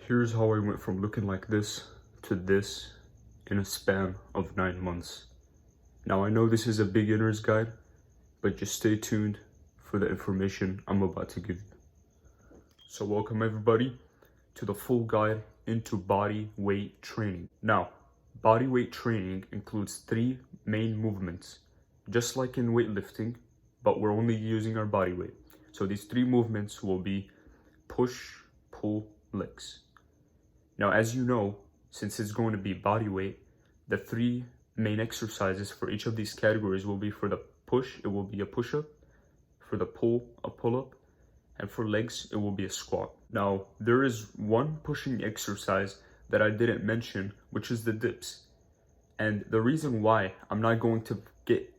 Here's how I went from looking like this to this in a span of 9 months. Now I know this is a beginner's guide, but just stay tuned for the information I'm about to give you. So welcome everybody to the full guide into body weight training. Now, body weight training includes 3 main movements, just like in weightlifting, but we're only using our body weight. So these 3 movements will be push, pull, legs. Now, as you know, since it's going to be body weight, the 3 main exercises for each of these categories will be: for the push, it will be a push-up; for the pull, a pull-up; and for legs, it will be a squat. Now, there is one pushing exercise that I didn't mention, which is the dips. And the reason why I'm not going to get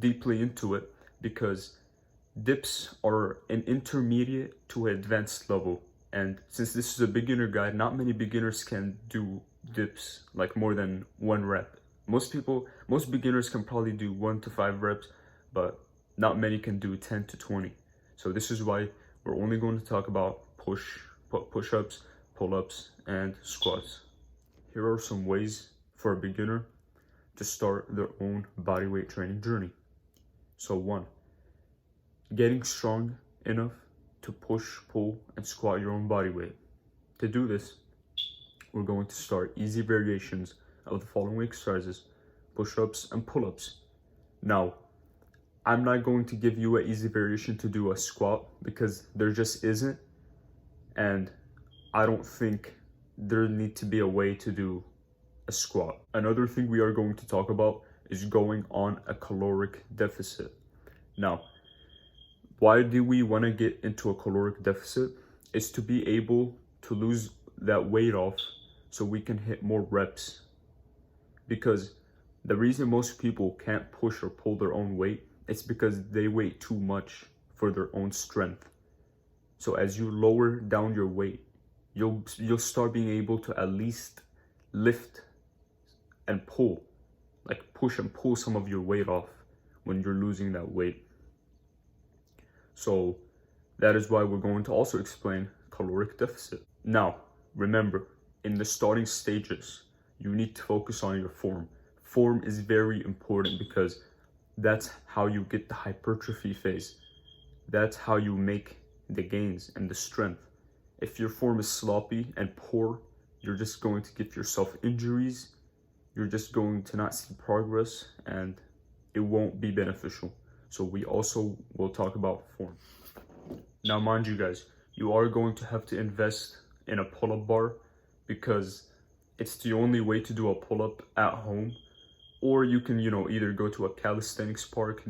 deeply into it, because dips are an intermediate to advanced level. And since this is a beginner guide, not many beginners can do dips like more than 1 rep. Most beginners can probably do 1 to 5 reps, but not many can do 10 to 20. So this is why we're only going to talk about push-ups, pull-ups, and squats. Here are some ways for a beginner to start their own bodyweight training journey. So 1, getting strong enough to push, pull, and squat your own body weight. To do this, we're going to start easy variations of the following exercises: push-ups and pull-ups. Now, I'm not going to give you an easy variation to do a squat because there just isn't, and I don't think there needs to be a way to do a squat. Another thing we are going to talk about is going on a caloric deficit. Now, why do we want to get into a caloric deficit? Is to be able to lose that weight off so we can hit more reps. Because the reason most people can't push or pull their own weight, it's because they weigh too much for their own strength. So as you lower down your weight, you'll start being able to at least lift and pull, like push and pull some of your weight off when you're losing that weight. So that is why we're going to also explain caloric deficit. Now, remember, in the starting stages, you need to focus on your form. Form is very important because that's how you get the hypertrophy phase. That's how you make the gains and the strength. If your form is sloppy and poor, you're just going to give yourself injuries. You're just going to not see progress, and it won't be beneficial. So we also will talk about form. Now, mind you guys, you are going to have to invest in a pull-up bar because it's the only way to do a pull-up at home. Or you can, either go to a calisthenics park.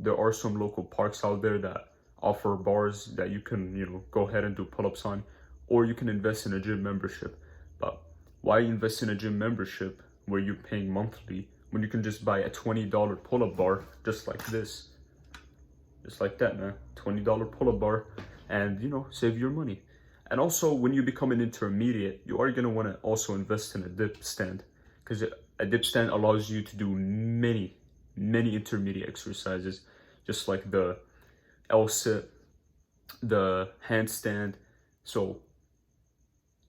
There are some local parks out there that offer bars that you can, go ahead and do pull-ups on. Or you can invest in a gym membership. But why invest in a gym membership where you're paying monthly when you can just buy a $20 pull-up bar just like this? Just like that, man. $20 pull-up bar, and save your money. And also, when you become an intermediate, you are going to want to also invest in a dip stand, because a dip stand allows you to do many intermediate exercises, just like the L-sit, the handstand. So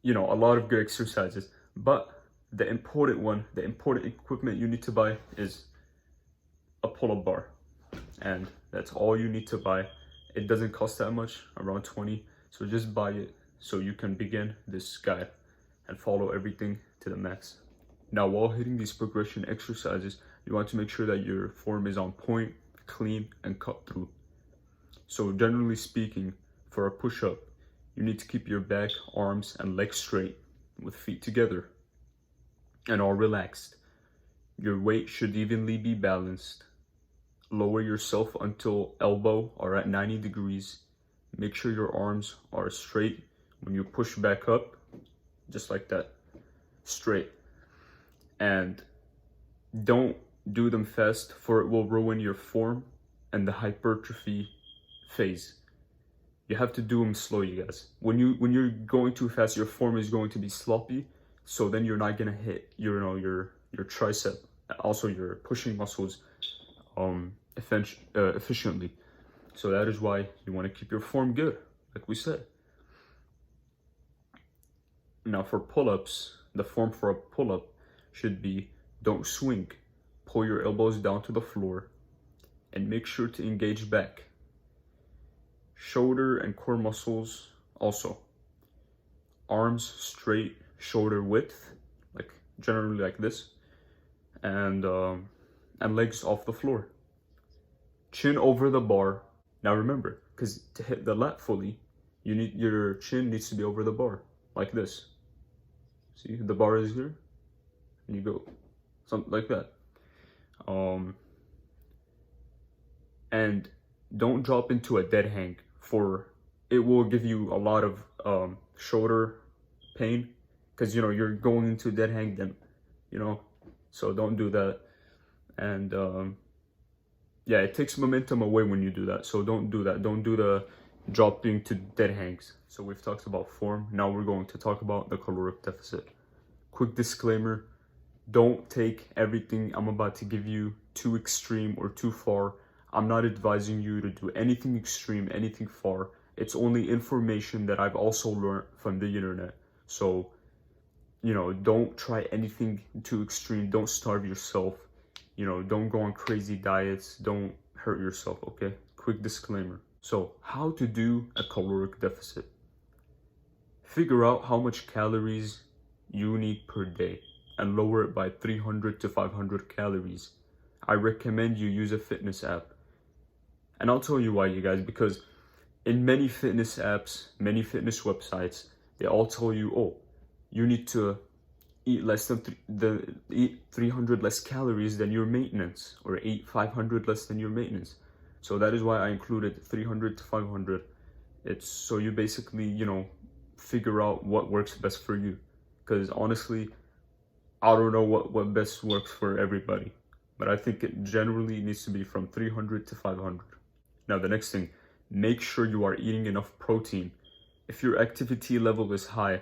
a lot of good exercises. But the important equipment you need to buy is a pull-up bar, and that's all you need to buy. It doesn't cost that much, around 20. So just buy it so you can begin this guide and follow everything to the max. Now, while hitting these progression exercises, you want to make sure that your form is on point, clean, and cut through. So generally speaking, for a push-up, you need to keep your back, arms, and legs straight with feet together and all relaxed. Your weight should evenly be balanced. Lower yourself until elbow are at 90 degrees. Make sure your arms are straight when you push back up, just like that, straight. And don't do them fast, for it will ruin your form and the hypertrophy phase. You have to do them slow, you guys. When you're going too fast, your form is going to be sloppy, so then you're not gonna hit your tricep, also your pushing muscles efficiently. So that is why you want to keep your form good, like we said. Now for pull-ups, the form for a pull-up should be don't swing, pull your elbows down to the floor, and make sure to engage back. Shoulder and core muscles also. Arms straight, shoulder width, like generally like this, and legs off the floor. Chin over the bar. Now remember, because to hit the lat fully, your chin needs to be over the bar, like this. See, the bar is here, and you go something like that. And don't drop into a dead hang, for it will give you a lot of shoulder pain, because you're going into dead hang then, so don't do that. And yeah, it takes momentum away when you do that, so don't do that. Don't do the dropping to dead hangs. So we've talked about form. Now we're going to talk about the caloric deficit. Quick disclaimer, don't take everything I'm about to give you too extreme or too far. I'm not advising you to do anything extreme, anything far. It's only information that I've also learned from the internet. So, don't try anything too extreme. Don't starve yourself. Don't go on crazy diets. Don't hurt yourself, okay? Quick disclaimer. So, how to do a caloric deficit? Figure out how much calories you need per day and lower it by 300 to 500 calories. I recommend you use a fitness app. And I'll tell you why, you guys, because in many fitness apps, many fitness websites, they all tell you, oh, you need to eat less than eat 300 less calories than your maintenance, or eat 500 less than your maintenance. So that is why I included 300 to 500. It's so you basically, figure out what works best for you. Because honestly, I don't know what best works for everybody. But I think it generally needs to be from 300 to 500. Now the next thing, make sure you are eating enough protein. If your activity level is high,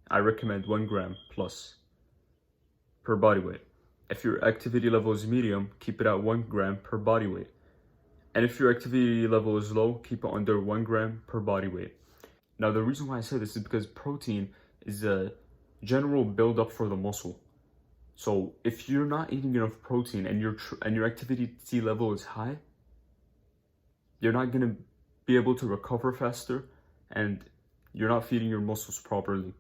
I recommend 1 gram plus per body weight. If your activity level is medium, keep it at 1 gram per body weight. And if your activity level is low, keep it under 1 gram per body weight. Now the reason why I say this is because protein is a general buildup for the muscle. So if you're not eating enough protein and your activity level is high, you're not going to be able to recover faster, and you're not feeding your muscles properly.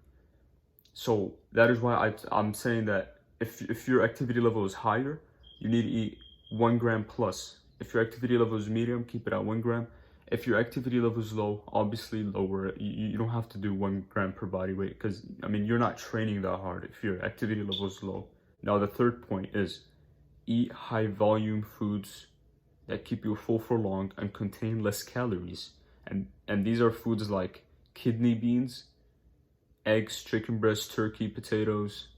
So that is why I'm saying that if your activity level is higher, you need to eat 1 gram plus. If your activity level is medium, keep it at 1 gram. If your activity level is low, obviously lower it. You don't have to do 1 gram per body weight, because you're not training that hard if your activity level is low. Now the third point is eat high volume foods that keep you full for long and contain less calories. And these are foods like kidney beans, eggs, chicken breast, turkey, potatoes,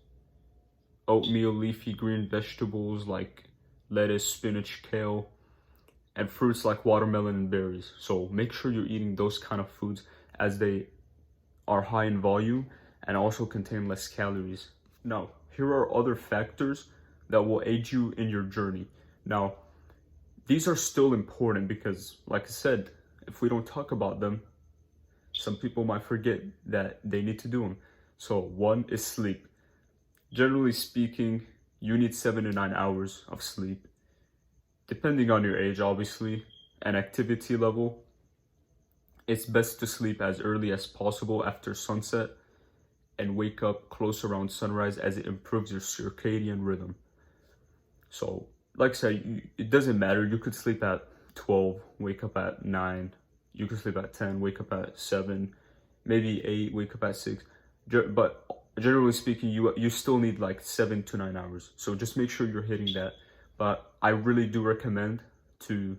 oatmeal, leafy green vegetables like lettuce, spinach, kale, and fruits like watermelon and berries. So make sure you're eating those kind of foods, as they are high in volume and also contain less calories. Now, here are other factors that will aid you in your journey. Now, these are still important because, like I said, if we don't talk about them, some people might forget that they need to do them. So one is sleep. Generally speaking, you need 7 to 9 hours of sleep, depending on your age, obviously, and activity level. It's best to sleep as early as possible after sunset and wake up close around sunrise, as it improves your circadian rhythm. So, like I said, it doesn't matter. You could sleep at 12, wake up at 9. You could sleep at 10, wake up at 7, maybe 8, wake up at 6. But generally speaking, you still need like 7 to 9 hours. So just make sure you're hitting that. But I really do recommend to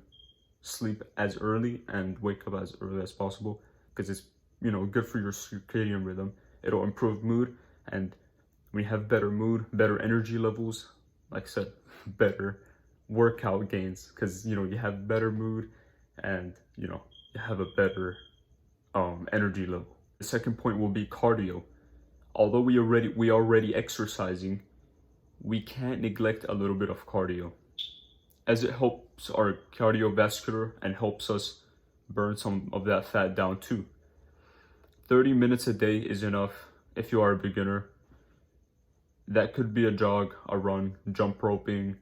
sleep as early and wake up as early as possible, because it's good for your circadian rhythm. It'll improve mood, and when you have better mood, better energy levels, like I said, better workout gains, because you have better mood, and you have a better energy level. The second point will be cardio. Although we already exercising, we can't neglect a little bit of cardio, as it helps our cardiovascular and helps us burn some of that fat down too. 30 minutes a day is enough if you are a beginner. That could be a jog, a run, jump roping,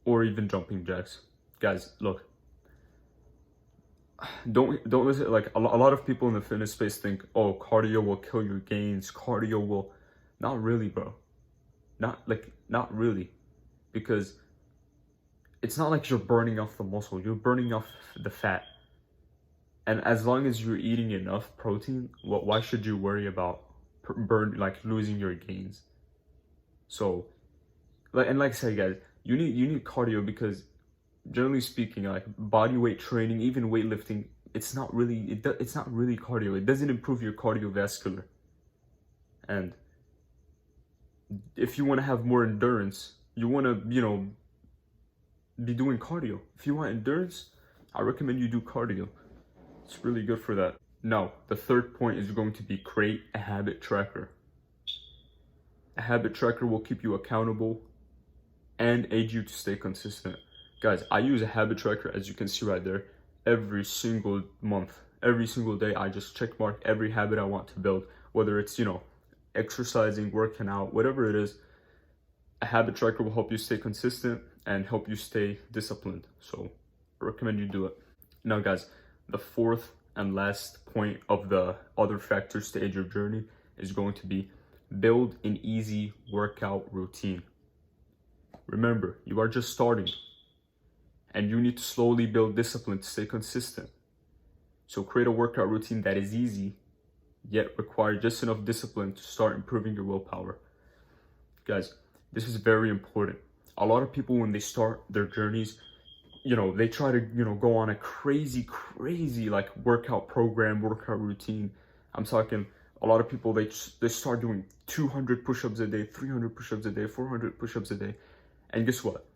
or even jumping jacks. Guys, look, don't listen. Like a lot of people in the fitness space think, oh, cardio will kill your gains. Cardio will, not really, bro. Not really, because it's not like you're burning off the muscle. You're burning off the fat. And as long as you're eating enough protein, why should you worry about losing your gains? So, like I said, guys, you need cardio because, generally speaking, like body weight training, even weightlifting, it's not really cardio. It doesn't improve your cardiovascular. And if you want to have more endurance, you want to be doing cardio. If you want endurance, I recommend you do cardio. It's really good for that. Now, the third point is going to be create a habit tracker. A habit tracker will keep you accountable and aid you to stay consistent. Guys, I use a habit tracker, as you can see right there, every single month. Every single day, I just check mark every habit I want to build, whether it's, exercising, working out, whatever it is. A habit tracker will help you stay consistent and help you stay disciplined. So I recommend you do it. Now, guys, the fourth and last point of the other factors to aid your journey is going to be build an easy workout routine. Remember, you are just starting and you need to slowly build discipline to stay consistent. So create a workout routine that is easy, yet require just enough discipline to start improving your willpower. Guys, this is very important. A lot of people, when they start their journeys, they try to, go on a crazy like workout program, workout routine. I'm talking a lot of people, they start doing 200 push-ups a day, 300 push-ups a day, 400 push-ups a day. And guess what?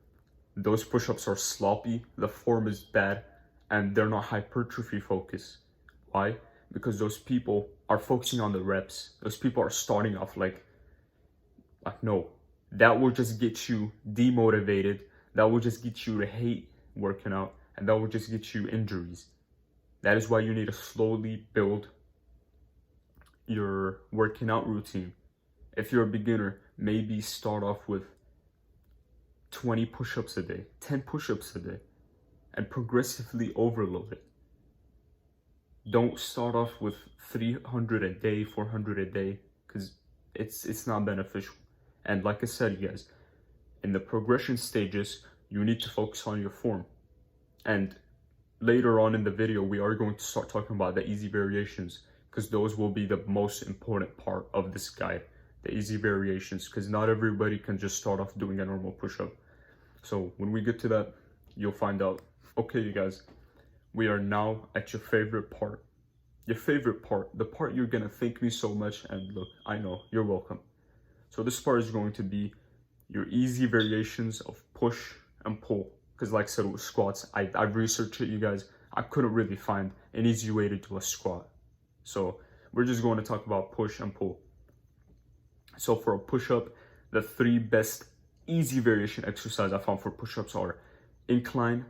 Those push-ups are sloppy, the form is bad, and they're not hypertrophy focused. Why? Because those people are focusing on the reps. Those people are starting off like no. That will just get you demotivated. That will just get you to hate working out, and that will just get you injuries. That is why you need to slowly build your working out routine. If you're a beginner, maybe start off with 20 push-ups a day, 10 push-ups a day, and progressively overload it. Don't start off with 300 a day, 400 a day, because it's not beneficial. And like I said, you guys, in the progression stages, you need to focus on your form. And later on in the video, we are going to start talking about the easy variations, because those will be the most important part of this guide, the easy variations, because not everybody can just start off doing a normal push-up. So when we get to that, you'll find out. Okay, you guys, we are now at your favorite part. Your favorite part, the part you're gonna thank me so much, and look, I know, you're welcome. So this part is going to be your easy variations of push and pull. Because like I said with squats, I've researched it, you guys. I couldn't really find an easy way to do a squat. So we're just going to talk about push and pull. So for a push-up, the three best easy variation exercise I found for push-ups are incline,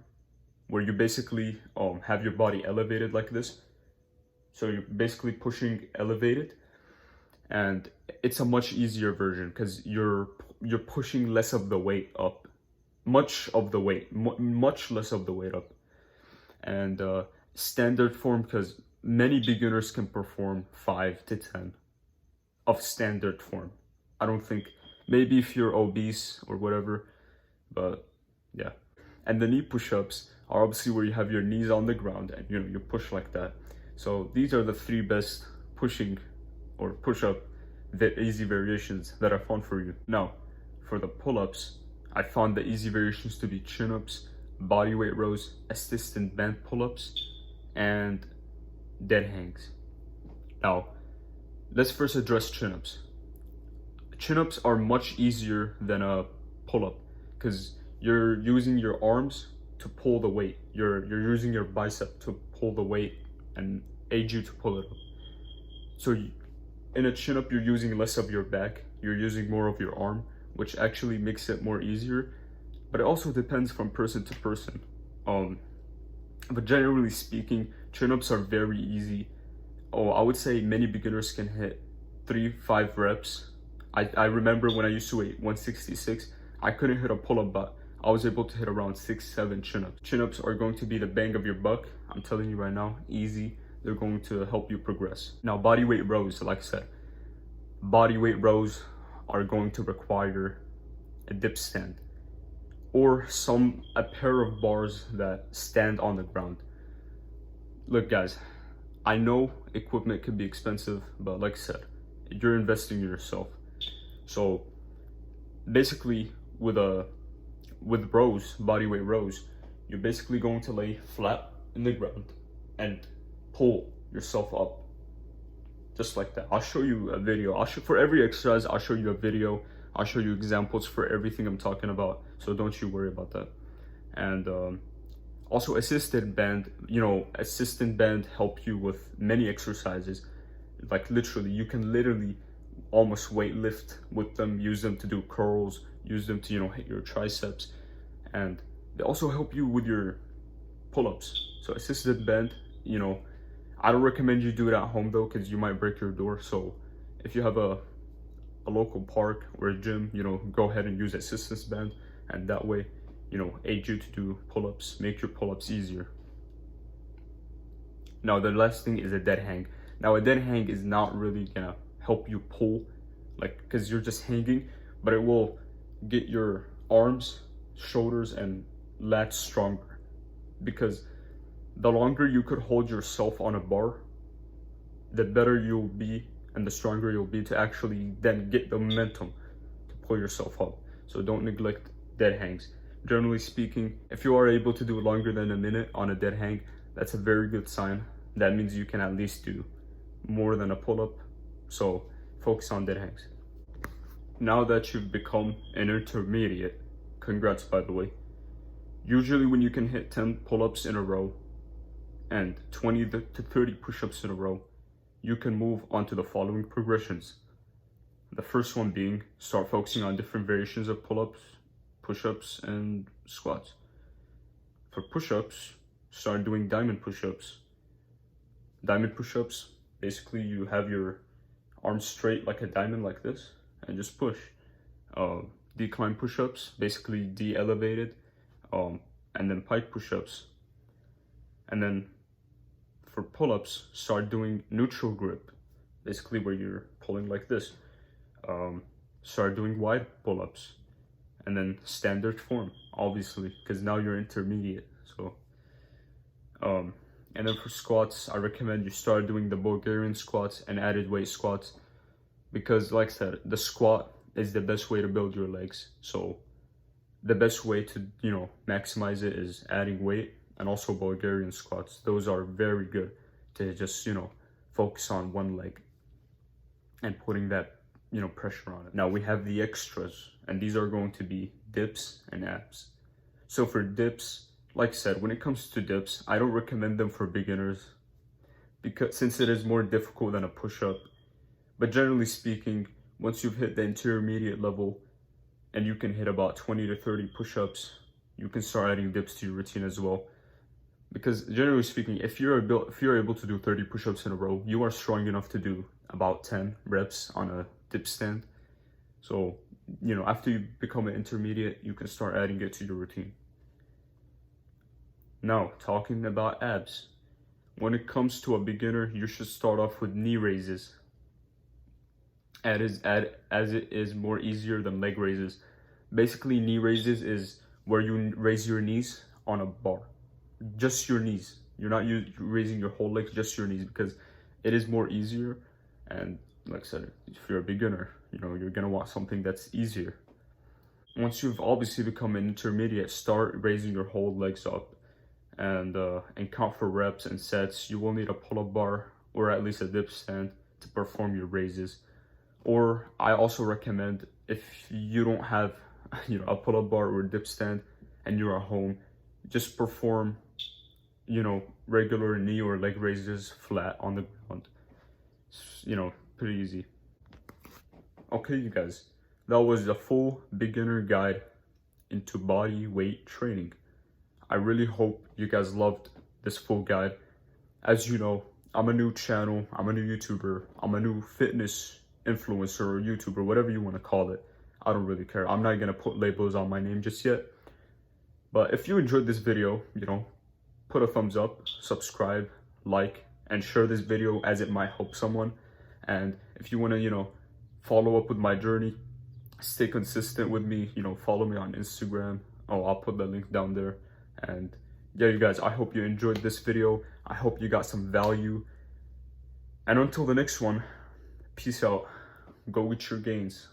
where you basically have your body elevated like this. So you're basically pushing elevated, and it's a much easier version because you're pushing less of the weight up, much less of the weight up. And standard form, because many beginners can perform 5 to 10 of standard form. I don't think, maybe if you're obese or whatever, but yeah. And the knee push-ups are obviously where you have your knees on the ground and you push like that. So these are the three best pushing or push-up easy variations that I found for you. Now, for the pull-ups, I found the easy variations to be chin-ups, bodyweight rows, assistant band pull-ups, and dead hangs. Now, let's first address chin-ups. Chin-ups are much easier than a pull-up because you're using your arms to pull the weight. You're using your bicep to pull the weight and aid you to pull it up. So in a chin-up, you're using less of your back. You're using more of your arm, which actually makes it more easier. But it also depends from person to person. But generally speaking, chin-ups are very easy. I would say many beginners can hit 3-5 reps. I remember when I used to weigh 166, I couldn't hit a pull-up, but I was able to hit around 6-7 chin-ups. Chin-ups are going to be the bang of your buck. I'm telling you right now, easy. They're going to help you progress. Now, body weight rows, like I said, body weight rows are going to require a dip stand or a pair of bars that stand on the ground. Look guys, I know equipment could be expensive, but like I said, you're investing in yourself. So basically with rows, body weight rows, you're basically going to lay flat in the ground and pull yourself up just like that. I'll show you a video. For every exercise, I'll show you a video. I'll show you examples for everything I'm talking about, so don't you worry about that. And also assistant band, assistant band help you with many exercises. Like literally, you can literally almost weight lift with them, use them to do curls, use them to, hit your triceps. And they also help you with your pull-ups. So assisted band, I don't recommend you do it at home though, because you might break your door. So if you have a local park or a gym, go ahead and use assistance band, and that way, aid you to do pull-ups, make your pull-ups easier. Now the last thing is a dead hang. Now a dead hang is not really gonna help you pull, because you're just hanging, but it will get your arms, shoulders, and lats stronger, because the longer you could hold yourself on a bar, the better you'll be and the stronger you'll be to actually then get the momentum to pull yourself up. So don't neglect dead hangs. Generally speaking, if you are able to do longer than a minute on a dead hang, that's a very good sign. That means you can at least do more than a pull-up. So focus on dead hangs. Now that you've become an intermediate, congrats by the way. Usually when you can hit 10 pull-ups in a row and 20 to 30 push-ups in a row, you can move on to the following progressions. The first one being start focusing on different variations of pull-ups, push-ups, and squats. For push-ups, start doing diamond push-ups. Diamond push-ups, basically you have your arms straight like a diamond like this and just push. Decline push-ups, basically de-elevated, and then pike push-ups. And then for pull-ups, start doing neutral grip, basically where you're pulling like this. Start doing wide pull-ups, and then standard form, obviously, because now you're intermediate. So and then for squats, I recommend you start doing the Bulgarian squats and added weight squats, because like I said, the squat is the best way to build your legs. So the best way to maximize it is adding weight, and also Bulgarian squats. Those are very good to just focus on one leg and putting that pressure on it. Now we have the extras, and these are going to be dips and abs. So for dips, like I said, when it comes to dips, I don't recommend them for beginners, because since it is more difficult than a push-up. But generally speaking, once you've hit the intermediate level and you can hit about 20 to 30 push-ups, you can start adding dips to your routine as well. Because generally speaking, if you're able to do 30 push-ups in a row, you are strong enough to do about 10 reps on a dip stand. So, after you become an intermediate, you can start adding it to your routine. Now, talking about abs. When it comes to a beginner, you should start off with knee raises, as it is more easier than leg raises. Basically, knee raises is where you raise your knees on a bar. Just your knees. You're not raising your whole legs, just your knees, because it is more easier. And like I said, if you're a beginner, you're gonna want something that's easier. Once you've obviously become an intermediate, start raising your whole legs up, and count for reps and sets. You will need a pull-up bar or at least a dip stand to perform your raises. Or I also recommend, if you don't have a pull-up bar or a dip stand and you're at home, just perform regular knee or leg raises flat on the ground. Pretty easy. Okay, you guys, that was the full beginner guide into body weight training. I really hope you guys loved this full guide. As you know, I'm a new channel, I'm a new YouTuber, I'm a new fitness influencer or YouTuber, whatever you want to call it. I don't really care. I'm not gonna put labels on my name just yet. But if you enjoyed this video, you know, put a thumbs up, subscribe, like, and share this video as it might help someone. And if you want to, you know, follow up with my journey, stay consistent with me, you know, follow me on Instagram. Oh, I'll put the link down there. And yeah, you guys, I hope you enjoyed this video. I hope you got some value. And until the next one, peace out. Go with your gains.